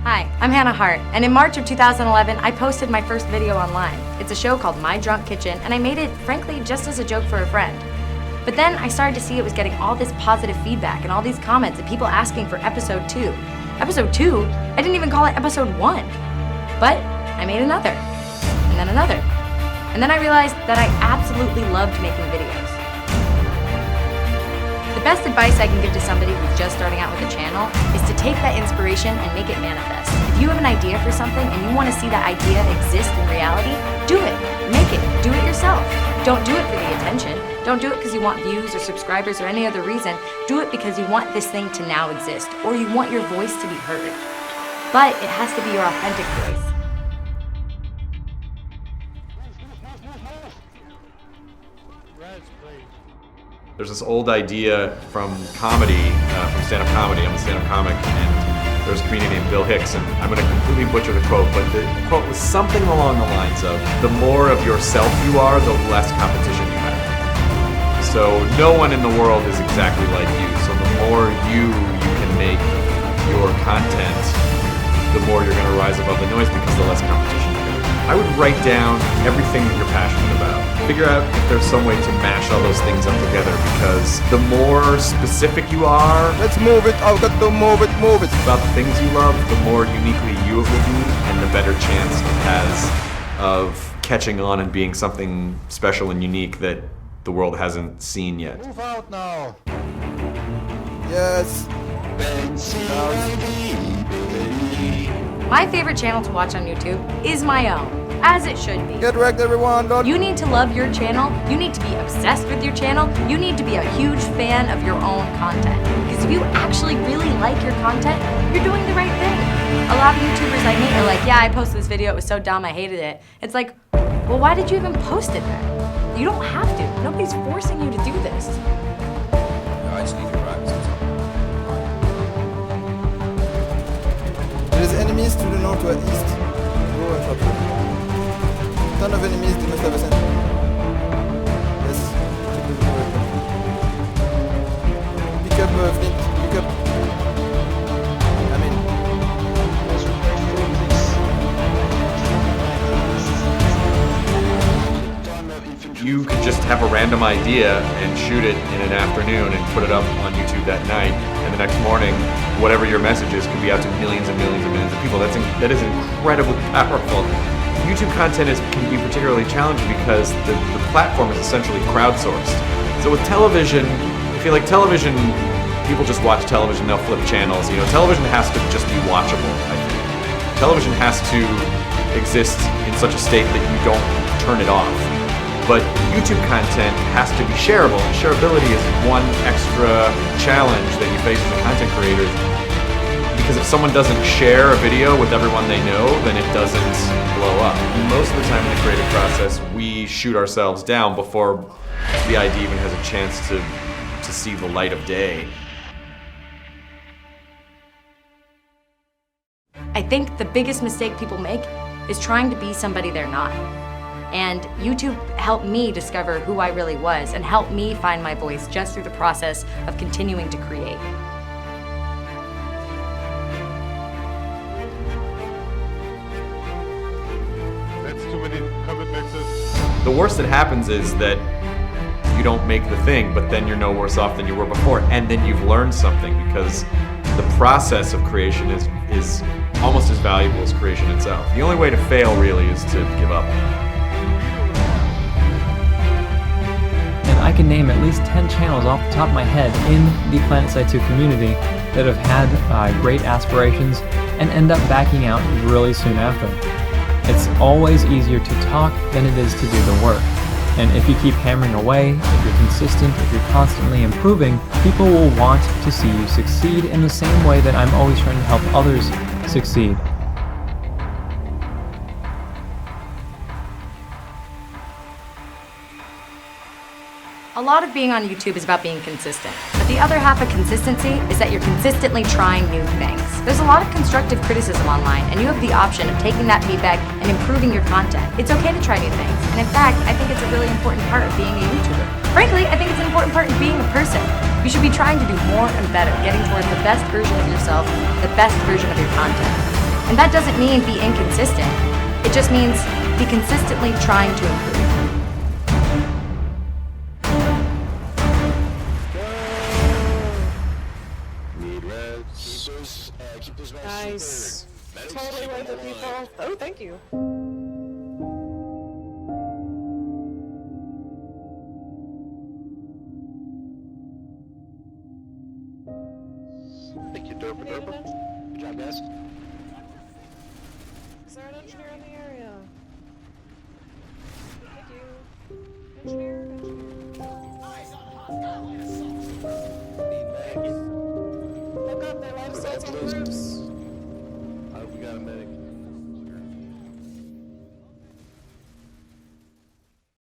Hi, I'm Hannah Hart, and in March of 2011, I posted my first video online. It's a show called My Drunk Kitchen, and I made it, frankly, just as a joke for a friend. But then I started to see it was getting all this positive feedback and all these comments and people asking for episode 2. Episode 2? I didn't even call it episode 1. But I made another, and then another. And then I realized that I absolutely loved making videos. The best advice I can give to somebody who's just starting out with a channel is to take that inspiration and make it manifest. If you have an idea for something and you want to see that idea exist in reality, do it, make it, do it yourself. Don't do it for the attention. Don't do it because you want views or subscribers or any other reason. Do it because you want this thing to now exist, or you want your voice to be heard. But it has to be your authentic voice. There's this old idea from comedy, from stand-up comedy. I'm a stand-up comic, and there's a comedian named Bill Hicks, and I'm gonna completely butcher the quote, but the quote was something along the lines of, the more of yourself you are, the less competition you have. So no one in the world is exactly like you, so the more you can make your content, the more you're gonna rise above the noise because the less competition you have. I would write down everything that you're passionate about. Figure out if there's some way to mash all those things up together, because the more specific you are, let's move it, I've got to move it. About the things you love, the more uniquely you it will be, and the better chance it has of catching on and being something special and unique that the world hasn't seen yet. Move out now. Yes. My favorite channel to watch on YouTube is my own. As it should be. Get wrecked, everyone. You need to love your channel. You need to be obsessed with your channel. You need to be a huge fan of your own content. Because if you actually really like your content, you're doing the right thing. A lot of YouTubers I meet are like, yeah, I posted this video, it was so dumb, I hated it. It's like, well, why did you even post it then? You don't have to. Nobody's forcing you to do this. I just need to practice. There's enemies to the northwest. Go and shot. Ton of enemies, they must have a center. Yes. Pick up, Flint. Pick up. I'm in. You could just have a random idea and shoot it in an afternoon and put it up on YouTube that night, and the next morning, whatever your message is, could be out to millions and millions and millions of people. That is incredibly powerful. YouTube content can be particularly challenging because the platform is essentially crowdsourced. So with television, I feel like television, people just watch television, they'll flip channels. You know, television has to just be watchable, I think. Television has to exist in such a state that you don't turn it off. But YouTube content has to be shareable, and shareability is one extra challenge that you face as a content creator. Because if someone doesn't share a video with everyone they know, then it doesn't blow up. Most of the time in the creative process, we shoot ourselves down before the idea even has a chance to see the light of day. I think the biggest mistake people make is trying to be somebody they're not. And YouTube helped me discover who I really was and helped me find my voice just through the process of continuing to create. The worst that happens is that you don't make the thing, but then you're no worse off than you were before, and then you've learned something, because the process of creation is almost as valuable as creation itself. The only way to fail, really, is to give up. And I can name at least 10 channels off the top of my head in the Planetside 2 community that have had great aspirations and end up backing out really soon after. It's always easier to talk than it is to do the work. And if you keep hammering away, if you're consistent, if you're constantly improving, people will want to see you succeed in the same way that I'm always trying to help others succeed. A lot of being on YouTube is about being consistent, but the other half of consistency is that you're consistently trying new things. There's a lot of constructive criticism online, and you have the option of taking that feedback and improving your content. It's okay to try new things, and in fact, I think it's a really important part of being a YouTuber. Frankly, I think it's an important part of being a person. You should be trying to do more and better, getting towards the best version of yourself, the best version of your content. And that doesn't mean be inconsistent. It just means be consistently trying to improve. Nice. Totally worth it, people. Oh, thank you. Thank you, Derp. Good job, guys. Is there an engineer in the area? Thank you. Engineer. Look up, their life assaults on groups.